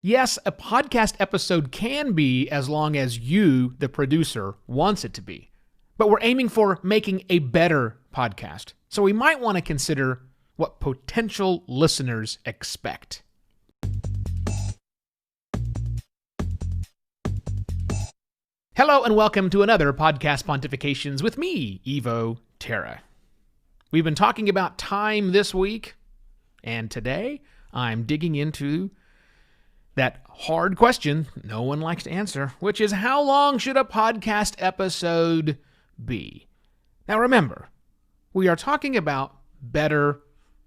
Yes, a podcast episode can be as long as you, the producer, wants it to be. But we're aiming for making a better podcast. So we might want to consider what potential listeners expect. Hello and welcome to another Podcast Pontifications with me, Evo Terra. We've been talking about time this week, and today I'm digging into that hard question no one likes to answer, which is how long should a podcast episode be? Now remember, we are talking about better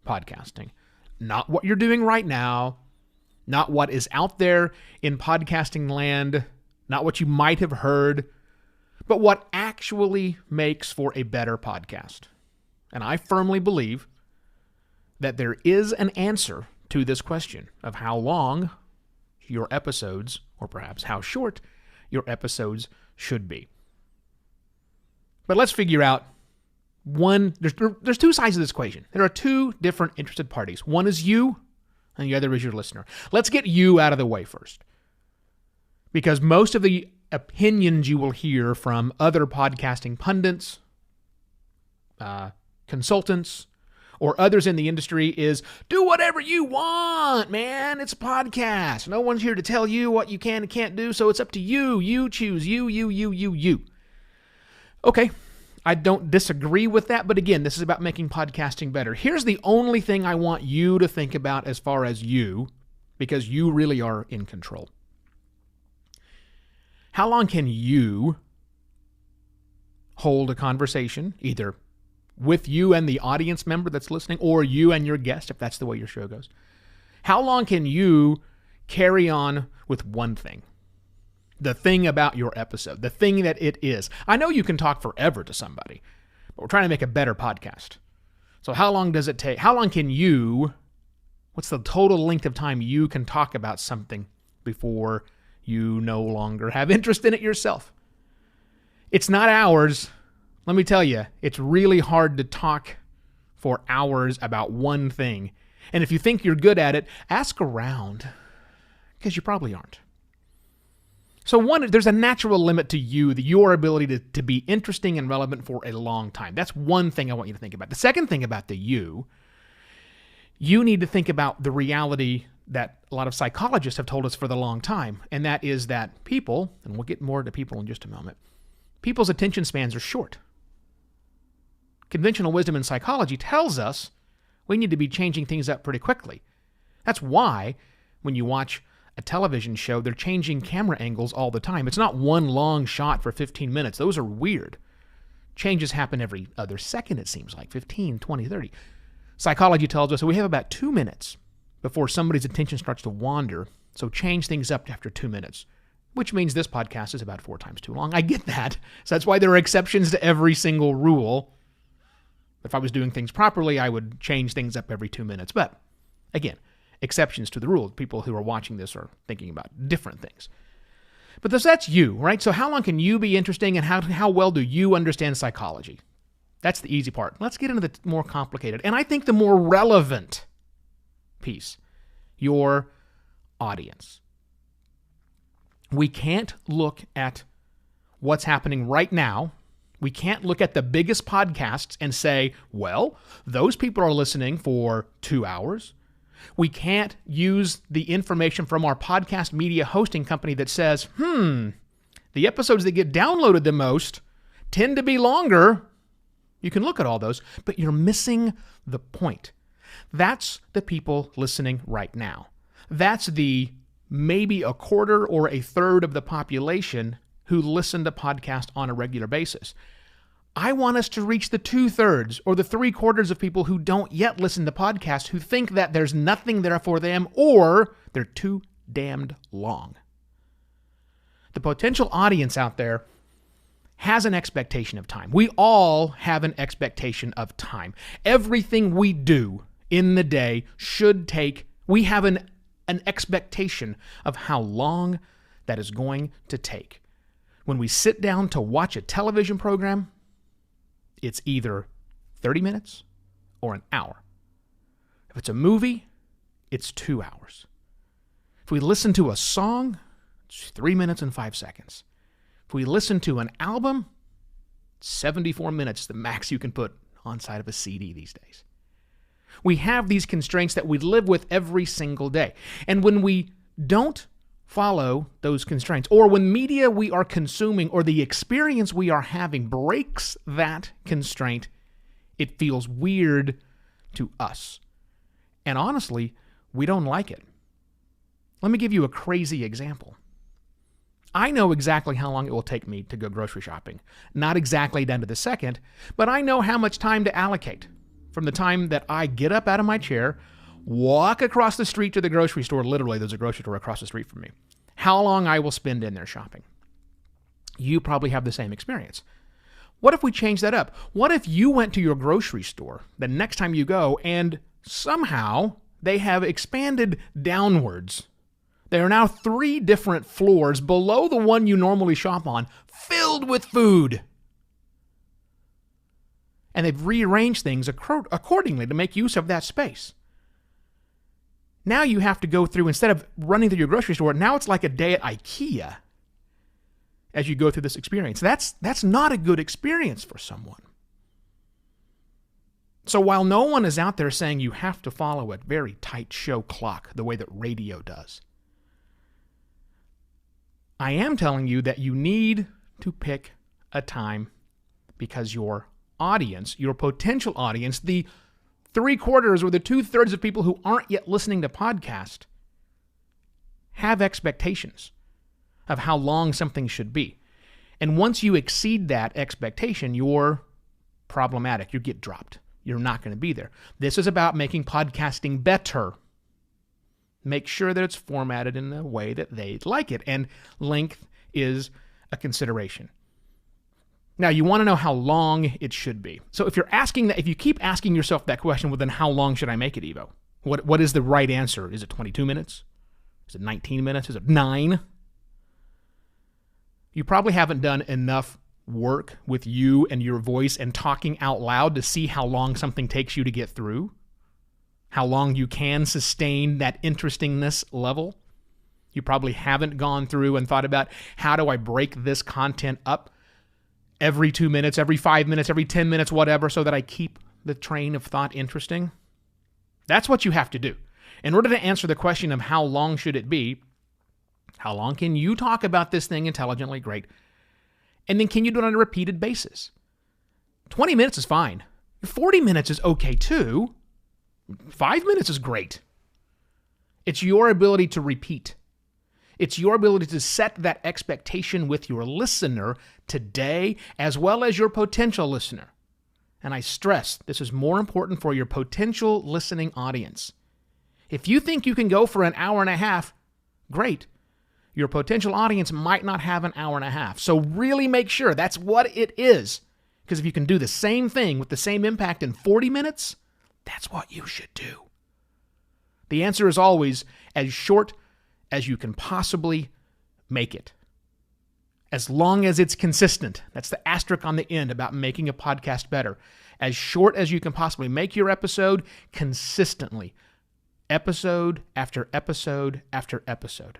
podcasting, not what you're doing right now, not what is out there in podcasting land, not what you might have heard, but what actually makes for a better podcast. And I firmly believe that there is an answer to this question of how long your episodes, or perhaps how short your episodes should be. But let's figure out there's two sides of this equation. There are two different interested parties. One is you, and the other is your listener. Let's get you out of the way first. Because most of the opinions you will hear from other podcasting pundits, consultants, or others in the industry is, do whatever you want, man. It's a podcast. No one's here to tell you what you can and can't do, so it's up to you. You choose. You. Okay, I don't disagree with that, but again, this is about making podcasting better. Here's the only thing I want you to think about as far as you, because you really are in control. How long can you hold a conversation, either with you and the audience member that's listening, or you and your guest, if that's the way your show goes? How long can you carry on with one thing? The thing about your episode, the thing that it is. I know you can talk forever to somebody, but we're trying to make a better podcast. So how long does it take? How long can you, what's the total length of time you can talk about something before you no longer have interest in it yourself? It's not hours. Let me tell you, it's really hard to talk for hours about one thing. And if you think you're good at it, ask around, because you probably aren't. So there's a natural limit to your ability to be interesting and relevant for a long time. That's one thing I want you to think about. The second thing about you need to think about the reality that a lot of psychologists have told us for the long time, and that is that people, and we'll get more to people in just a moment, people's attention spans are short. Conventional wisdom in psychology tells us we need to be changing things up pretty quickly. That's why when you watch a television show, they're changing camera angles all the time. It's not one long shot for 15 minutes. Those are weird. Changes happen every other second, it seems like, 15, 20, 30. Psychology tells us that we have about 2 minutes before somebody's attention starts to wander, so change things up after 2 minutes, which means this podcast is about 4 times too long. I get that. So that's why there are exceptions to every single rule. If I was doing things properly, I would change things up every 2 minutes. But again, exceptions to the rule. People who are watching this are thinking about different things. But that's you, right? So how long can you be interesting, and how well do you understand psychology? That's the easy part. Let's get into the more complicated, and I think the more relevant piece, your audience. We can't look at what's happening right now. We can't look at the biggest podcasts and say, well, those people are listening for 2 hours. We can't use the information from our podcast media hosting company that says, the episodes that get downloaded the most tend to be longer. You can look at all those, but you're missing the point. That's the people listening right now. That's the maybe a quarter or a third of the population who listen to podcasts on a regular basis. I want us to reach the 2/3 or the 3/4 of people who don't yet listen to podcasts, who think that there's nothing there for them, or they're too damned long. The potential audience out there has an expectation of time. We all have an expectation of time. Everything we do in the day we have an expectation of how long that is going to take. When we sit down to watch a television program, it's either 30 minutes or an hour. If it's a movie, it's 2 hours. If we listen to a song, it's 3 minutes and 5 seconds. If we listen to an album, 74 minutes, the max you can put on side of a CD these days. We have these constraints that we live with every single day. And when we don't follow those constraints, or when media we are consuming or the experience we are having breaks that constraint, it feels weird to us. And honestly, we don't like it. Let me give you a crazy example. I know exactly how long it will take me to go grocery shopping. Not exactly down to the second, but I know how much time to allocate. From the time that I get up out of my chair, walk across the street to the grocery store, literally there's a grocery store across the street from me, how long I will spend in there shopping. You probably have the same experience. What if we change that up? What if you went to your grocery store the next time you go and somehow they have expanded downwards? There are now 3 different floors below the one you normally shop on, filled with food. And they've rearranged things accordingly to make use of that space. Now you have to go through, instead of running through your grocery store, now it's like a day at IKEA as you go through this experience. That's not a good experience for someone. So while no one is out there saying you have to follow a very tight show clock the way that radio does, I am telling you that you need to pick a time because your audience, your potential audience, the 3/4 or the 2/3 of people who aren't yet listening to podcasts have expectations of how long something should be. And once you exceed that expectation, you're problematic. You get dropped. You're not going to be there. This is about making podcasting better. Make sure that it's formatted in a way that they like it, and length is a consideration. Now, you want to know how long it should be. So if you keep asking yourself that question, well, then how long should I make it, Evo? What is the right answer? Is it 22 minutes? Is it 19 minutes? Is it 9? You probably haven't done enough work with you and your voice and talking out loud to see how long something takes you to get through, how long you can sustain that interestingness level. You probably haven't gone through and thought about, how do I break this content up every 2 minutes, every 5 minutes, every 10 minutes, whatever, so that I keep the train of thought interesting? That's what you have to do. In order to answer the question of how long should it be, how long can you talk about this thing intelligently? Great. And then can you do it on a repeated basis? 20 minutes is fine. 40 minutes is okay too. 5 minutes is great. It's your ability to repeat. It's your ability to set that expectation with your listener today, as well as your potential listener. And I stress, this is more important for your potential listening audience. If you think you can go for an hour and a half, great. Your potential audience might not have an hour and a half. So really make sure that's what it is. Because if you can do the same thing with the same impact in 40 minutes, that's what you should do. The answer is always as short as you can possibly make it. As long as it's consistent. That's the asterisk on the end about making a podcast better. As short as you can possibly make your episode consistently. Episode after episode after episode.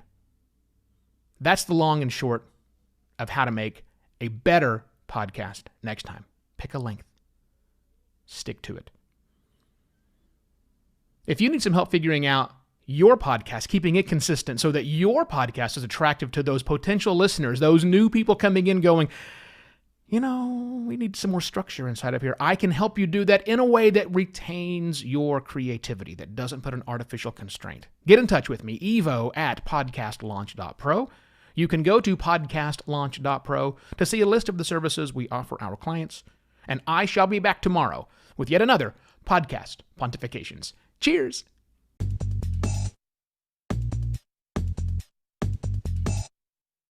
That's the long and short of how to make a better podcast next time. Pick a length. Stick to it. If you need some help figuring out your podcast, keeping it consistent so that your podcast is attractive to those potential listeners, those new people coming in going, we need some more structure inside of here. I can help you do that in a way that retains your creativity, that doesn't put an artificial constraint. Get in touch with me, evo@podcastlaunch.pro. You can go to podcastlaunch.pro to see a list of the services we offer our clients. And I shall be back tomorrow with yet another Podcast Pontifications. Cheers!